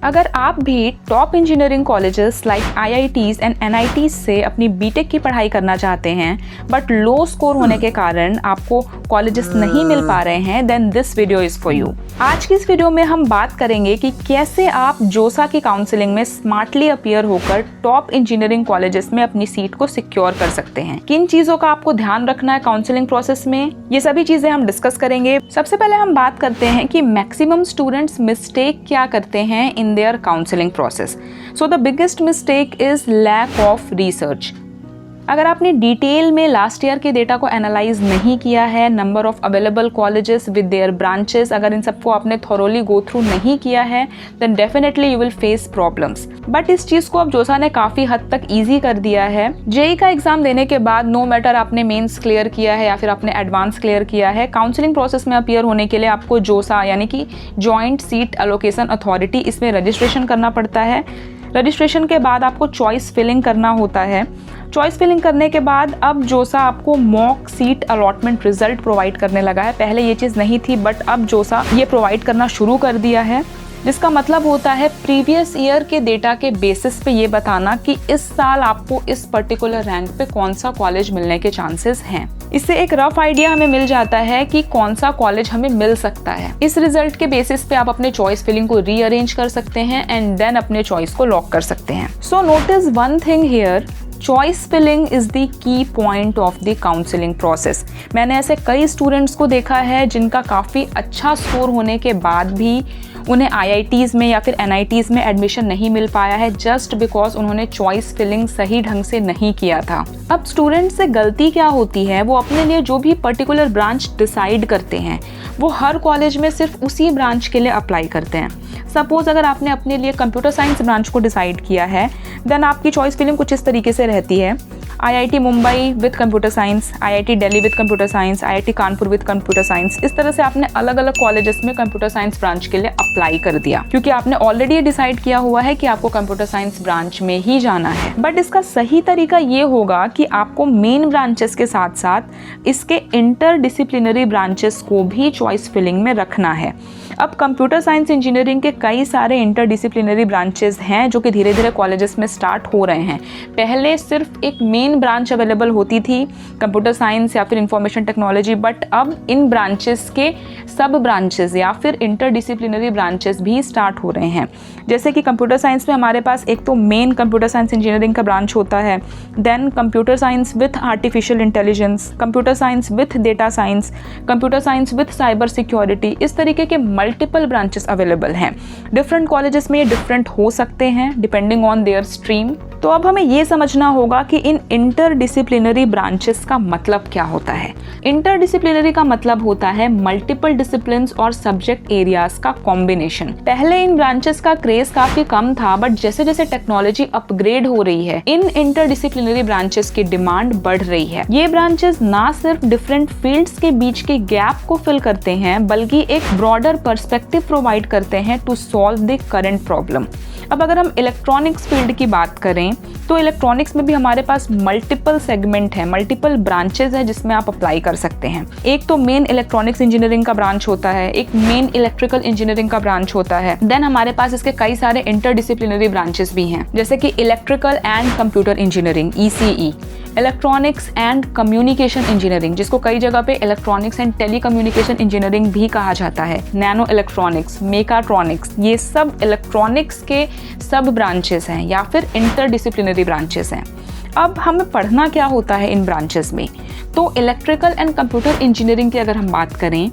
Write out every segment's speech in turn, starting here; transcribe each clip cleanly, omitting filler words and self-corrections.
अगर आप भी top engineering colleges like IITs and NITs से अपनी बीटेक की पढ़ाई करना चाहते हैं बट लो स्कोर होने के कारण आपको कॉलेजेस नहीं मिल पा रहे हैं, then this video is for you. आज की इस वीडियो में हम बात करेंगे कि कैसे आप जोसा की काउंसलिंग में स्मार्टली अपीयर होकर टॉप इंजीनियरिंग कॉलेजेस में अपनी सीट को सिक्योर कर सकते हैं। किन चीज़ों का आपको ध्यान रखना है काउंसलिंग प्रोसेस में, ये सभी चीज़ें हम डिस्कस करेंगे। सबसे पहले हम बात करते हैं कि मैक्सिमम स्टूडेंट्स मिस्टेक क्या करते हैं in their counselling process. So the biggest mistake is lack of research. अगर आपने डिटेल में लास्ट ईयर के डेटा को एनालाइज नहीं किया है, number of available colleges with their branches, अगर इन सबको आपने थॉरोली गो थ्रू नहीं किया है, then definitely you will face problems. But इस चीज़ को अब जोसा ने काफ़ी हद तक ईजी कर दिया है। जेई का एग्जाम देने के बाद नो मैटर आपने मेंस क्लियर किया है या फिर आपने एडवांस क्लियर किया है, काउंसलिंग प्रोसेस में अपीयर होने के लिए आपको जोसा यानी कि जॉइंट सीट एलोकेशन अथॉरिटी, इसमें रजिस्ट्रेशन करना पड़ता है। रजिस्ट्रेशन के बाद आपको चॉइस फिलिंग करना होता है। चॉइस फिलिंग करने के बाद अब जोसा आपको mock seat allotment result provide करने लगा है। पहले ये चीज़ नहीं थी बट अब जोसा ये प्रोवाइड करना शुरू कर दिया है, जिसका मतलब होता है प्रीवियस ईयर के डेटा के बेसिस पे ये बताना कि इस साल आपको इस पर्टिकुलर रैंक पे कौन सा कॉलेज मिलने के चांसेस हैं। इससे एक रफ आइडिया हमें मिल जाता है कि कौन सा कॉलेज हमें मिल सकता है। इस रिजल्ट के बेसिस पे आप अपने चॉइस फिलिंग को रीअरेंज कर सकते हैं एंड देन अपने चॉइस को लॉक कर सकते हैं। So notice one thing here, choice filling is the key point of the counselling process. मैंने ऐसे कई स्टूडेंट्स को देखा है जिनका काफ़ी अच्छा स्कोर होने के बाद भी उन्हें IITs में या फिर NITs में एडमिशन नहीं मिल पाया है जस्ट बिकॉज उन्होंने चॉइस फिलिंग सही ढंग से नहीं किया था। अब स्टूडेंट से गलती क्या होती है, वो अपने लिए जो भी पर्टिकुलर ब्रांच डिसाइड करते हैं वो हर कॉलेज में सिर्फ उसी ब्रांच के लिए अप्लाई करते हैं। सपोज अगर आपने अपने लिए कंप्यूटर साइंस ब्रांच को डिसाइड किया है, देन आपकी चॉइस फिलिंग कुछ इस तरीके से रहती है: IIT Mumbai with computer science, IIT Delhi with computer science, IIT Kanpur with computer science. इस तरह से आपने अलग अलग कॉलेजेस में कंप्यूटर साइंस ब्रांच के लिए अप्लाई कर दिया क्योंकि आपने ऑलरेडी डिसाइड किया हुआ है कि आपको कंप्यूटर साइंस ब्रांच में ही जाना है। बट इसका सही तरीका ये होगा कि आपको मेन ब्रांचेस के साथ साथ इसके इंटरडिसिप्लिनरी ब्रांचेस को भी चॉइस फिलिंग में रखना है। अब कंप्यूटर साइंस इंजीनियरिंग के कई सारे इंटरडिसिप्लिनरी ब्रांचेस हैं जो कि धीरे धीरे कॉलेजेस में स्टार्ट हो रहे हैं। पहले सिर्फ एक मेन ब्रांच अवेलेबल होती थी कंप्यूटर साइंस या फिर इंफॉर्मेशन टेक्नोलॉजी, बट अब इन ब्रांचेस के सब ब्रांचेस या फिर इंटरडिसिप्लिनरी ब्रांचेस भी स्टार्ट हो रहे हैं। जैसे कि कंप्यूटर साइंस में हमारे पास एक तो मेन कंप्यूटर साइंस इंजीनियरिंग का ब्रांच होता है, then computer science with artificial intelligence, computer science with data science, computer science with cyber security. इस तरीके के मल्टीपल ब्रांचेस अवेलेबल हैं। डिफरेंट कॉलेजेस में ये डिफरेंट हो सकते हैं डिपेंडिंग ऑन देयर स्ट्रीम। तो अब हमें ये समझना होगा कि इन इंटरडिसिप्लिनरी ब्रांचेस का मतलब क्या होता है। इंटरडिसिप्लिनरी का मतलब होता है मल्टीपल डिसिप्लिन्स और सब्जेक्ट एरियाज का कॉम्बिनेशन। पहले इन ब्रांचेस का क्रेज काफी कम था बट जैसे जैसे टेक्नोलॉजी अपग्रेड हो रही है इन इंटरडिसिप्लिनरी ब्रांचेस की डिमांड बढ़ रही है। ये ब्रांचेस ना सिर्फ डिफरेंट फील्ड्स के बीच के गैप को फिल करते हैं बल्कि एक ब्रॉडर पर्सपेक्टिव प्रोवाइड करते हैं to solve the current problem. अब अगर हम इलेक्ट्रॉनिक्स फील्ड की बात करें तो इलेक्ट्रॉनिक्स में भी हमारे पास मल्टीपल सेगमेंट है, मल्टीपल ब्रांचेस है जिसमें आप अप्लाई कर सकते हैं। एक तो मेन इलेक्ट्रॉनिक्स इंजीनियरिंग का ब्रांच होता है, एक मेन इलेक्ट्रिकल इंजीनियरिंग का ब्रांच होता है, देन हमारे पास इसके कई सारे इंटरडिसिप्लिनरी ब्रांचेस भी हैं जैसे कि electrical and computer engineering ECE, electronics and communication engineering जिसको कई जगह पे इलेक्ट्रॉनिक्स एंड टेलीकम्युनिकेशन इंजीनियरिंग भी कहा जाता है, नैनो इलेक्ट्रॉनिक्स, मेकाट्रॉनिक्स, ये सब इलेक्ट्रॉनिक्स के सब ब्रांचेस हैं या फिर इंटरडिसिप्लिनरी ब्रांचेस हैं। अब हमें पढ़ना क्या होता है इन ब्रांचेस में, तो इलेक्ट्रिकल एंड कंप्यूटर इंजीनियरिंग की अगर हम बात करें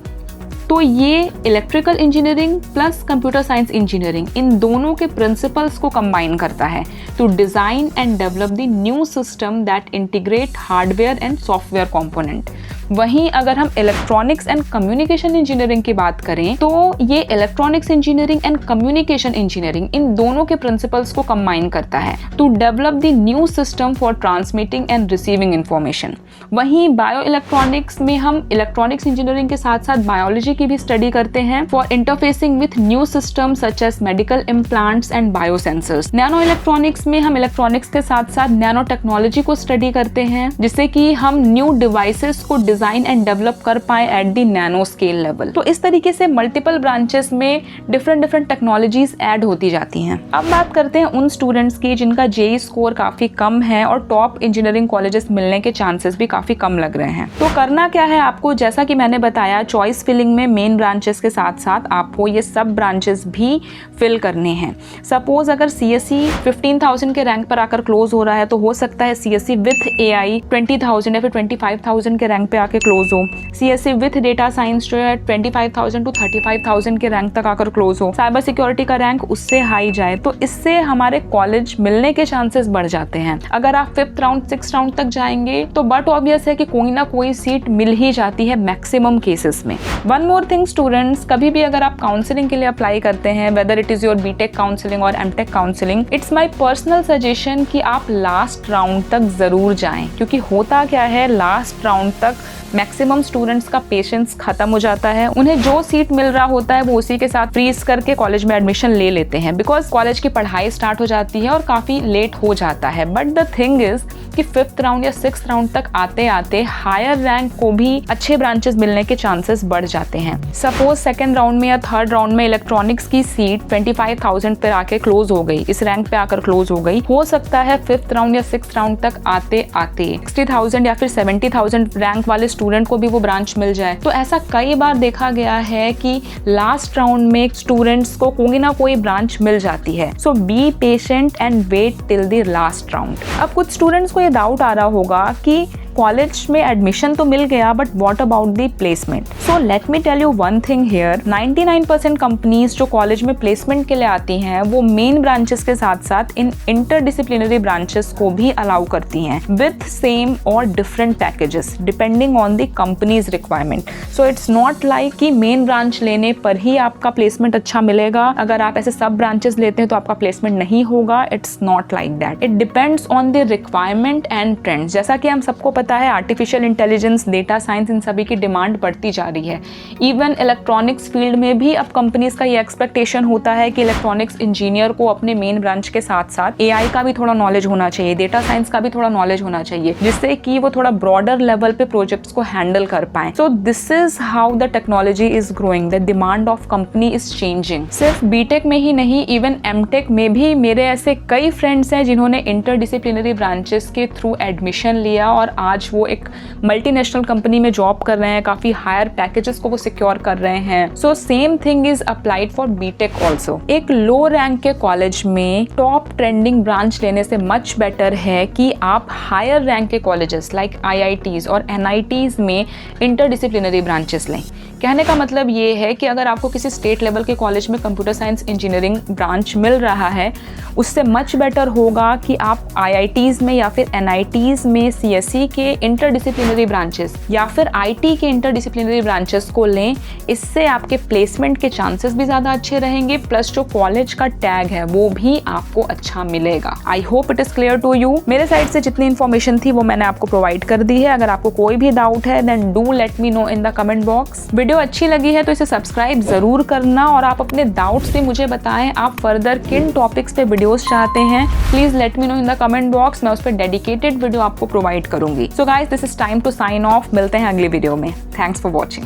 तो ये electrical engineering plus computer science engineering इन दोनों के प्रिंसिपल्स को कंबाइन करता है to design and develop the new system that integrate hardware and software component. वहीं अगर हम इलेक्ट्रॉनिक्स एंड कम्युनिकेशन इंजीनियरिंग की बात करें तो ये electronics engineering and communication engineering इन दोनों के प्रिंसिपल्स को कंबाइन करता है to develop the new system for transmitting and receiving information. वहीं बायो इलेक्ट्रॉनिक्स में हम इलेक्ट्रॉनिक्स इंजीनियरिंग के साथ साथ बायोलॉजी टेक्नोलॉजी की भी स्टडी करते हैं for interfacing with new system such as medical implants and biosensors. Nano electronics में हम इलेक्ट्रॉनिक्स के साथ साथ नैनो टेक्नोलॉजी को स्टडी करते हैं जिससे कि हम न्यू डिवाइसेस को डिजाइन एंड डेवलप कर पाए at the nano scale level. तो इस तरीके से मल्टीपल ब्रांचेस में डिफरेंट टेक्नोलॉजीज ऐड होती जाती हैं। अब बात करते हैं उन स्टूडेंट्स की जिनका जेईई स्कोर काफी कम है और टॉप इंजीनियरिंग कॉलेजेस मिलने के चांसेस भी काफी कम लग रहे हैं। तो करना क्या है आपको, जैसा कि मैंने बताया, चॉइस फिलिंग में मेन ब्रांचेस के साथ साथ आपको ये सब ब्रांचेस भी फिल करने हैं। सपोज अगर सीएससी 15,000 के रैंक पर आकर क्लोज हो रहा है तो हो सकता है सीएससी विथ एआई 20,000 या फिर 25,000 के रैंक पे आके क्लोज हो। सीएससी विथ डेटा साइंस जो है 25,000 टू 35,000 के रैंक तक आकर क्लोज हो। साइबर सिक्योरिटी का रैंक उससे हाई जाए तो इससे हमारे कॉलेज मिलने के चांसेस बढ़ जाते हैं। अगर आप 5th राउंड 6th राउंड तक जाएंगे तो बट ऑब्वियस है कि कोई ना कोई सीट मिल ही जाती है मैक्सिमम केसेस में। वन मोर थिंग स्टूडेंट्स, कभी भी अगर आप काउंसलिंग के लिए अप्लाई करते हैं, whether it is your BTech counselling और MTech counselling, it's my personal suggestion कि आप लास्ट राउंड तक जरूर जाएं, क्योंकि होता क्या है, लास्ट राउंड तक मैक्सिमम स्टूडेंट्स का पेशेंस खत्म हो जाता है। उन्हें जो सीट मिल रहा होता है वो उसी के साथ फ्रीज करके कॉलेज में एडमिशन ले लेते हैं, बिकॉज कॉलेज की पढ़ाई स्टार्ट हो जाती है और काफी लेट हो जाता है। बट द थिंग इज कि 5th राउंड या 6th राउंड तक आते आते हायर रैंक को भी अच्छे ब्रांचेस मिलने के चांसेस बढ़ जाते हैं। सपोज 2nd राउंड में या 3rd राउंड में इलेक्ट्रॉनिक्स की सीट 25,000 पर आके क्लोज हो गई, इस रैंक पे आकर क्लोज हो गई, हो सकता है 5th राउंड या 6th राउंड तक आते आते 60,000 या फिर 70,000 रैंक वाले स्टूडेंट को भी वो ब्रांच मिल जाए। तो ऐसा कई बार देखा गया है कि लास्ट राउंड में स्टूडेंट्स को कोई ना कोई ब्रांच मिल जाती है। So be patient and wait till the last round. अब कुछ स्टूडेंट्स को ये डाउट आ रहा होगा कि कॉलेज में एडमिशन तो मिल गया but what about the placement. So let me tell you one thing here, 99% companies जो कॉलेज में प्लेसमेंट के लिए आती हैं वो मेन ब्रांचेस के साथ साथ इन इंटरडिसिप्लिनरी ब्रांचेस को भी अलाउ करती हैं विथ सेम और different packages depending on the companies requirement. So it's not like कि मेन ब्रांच लेने पर ही आपका प्लेसमेंट अच्छा मिलेगा, अगर आप ऐसे सब ब्रांचेस लेते हैं तो आपका प्लेसमेंट नहीं होगा। It's not like that, it depends on the requirement and trends. जैसा कि हम सबको पता है आर्टिफिशियल इंटेलिजेंस, डेटा साइंस, इन सभी की डिमांड बढ़ती जा रही है। इवन इलेक्ट्रॉनिक्स फील्ड में भी अब कंपनीज का ये एक्सपेक्टेशन होता है कि इलेक्ट्रॉनिक्स इंजीनियर को अपने मेन ब्रांच के साथ साथ एआई का भी थोड़ा नॉलेज होना चाहिए, डेटा साइंस का भी थोड़ा नॉलेज होना चाहिए, जिससे कि वो थोड़ा ब्रॉडर लेवल पे प्रोजेक्ट्स को हैंडल कर पाए। So this is how the technology is growing, the demand of company is changing. सिर्फ बीटेक में ही नहीं, इवन एमटेक में भी मेरे ऐसे कई फ्रेंड्स हैं जिन्होंने इंटरडिसिप्लिनरी ब्रांचेस के थ्रू एडमिशन लिया और आज वो एक मल्टीनेशनल कंपनी में जॉब कर रहे हैं, काफी हायर पैकेजेस को वो सिक्योर कर रहे हैं। So same thing is applied for BTech also. एक लो रैंक के कॉलेज में टॉप ट्रेंडिंग ब्रांच लेने से मच बेटर है कि आप हायर रैंक के कॉलेजेस लाइक आईआईटीज और एनआईटीज में इंटरडिसिप्लिनरी ब्रांचेस लें। कहने का मतलब ये है कि अगर आपको किसी स्टेट लेवल के कॉलेज में कंप्यूटर साइंस इंजीनियरिंग ब्रांच मिल रहा है, उससे मच बेटर होगा कि आप आईआईटीज में या फिर एनआईटीज में सीएससी के इंटरडिसिप्लिनरी ब्रांचेस या फिर आईटी के इंटरडिसिप्लिनरी ब्रांचेस को लें। इससे आपके प्लेसमेंट के चांसेस भी ज़्यादा अच्छे रहेंगे, प्लस जो कॉलेज का टैग है वो भी आपको अच्छा मिलेगा। I hope it is clear to you. मेरे साइड से जितनी इन्फॉर्मेशन थी वो मैंने आपको प्रोवाइड कर दी है। अगर आपको कोई भी डाउट है then do let me know in the comment box. Video अच्छी लगी है तो इसे सब्सक्राइब ज़रूर करना और आप अपने डाउट्स भी मुझे बताएं, आप फर्दर किन टॉपिक्स पे वीडियोस चाहते हैं, please let me know in the comment box. मैं उस पर डेडिकेटेड वीडियो आपको प्रोवाइड करूंगी। So guys, this is time to sign off. मिलते हैं अगली वीडियो में। Thanks for watching.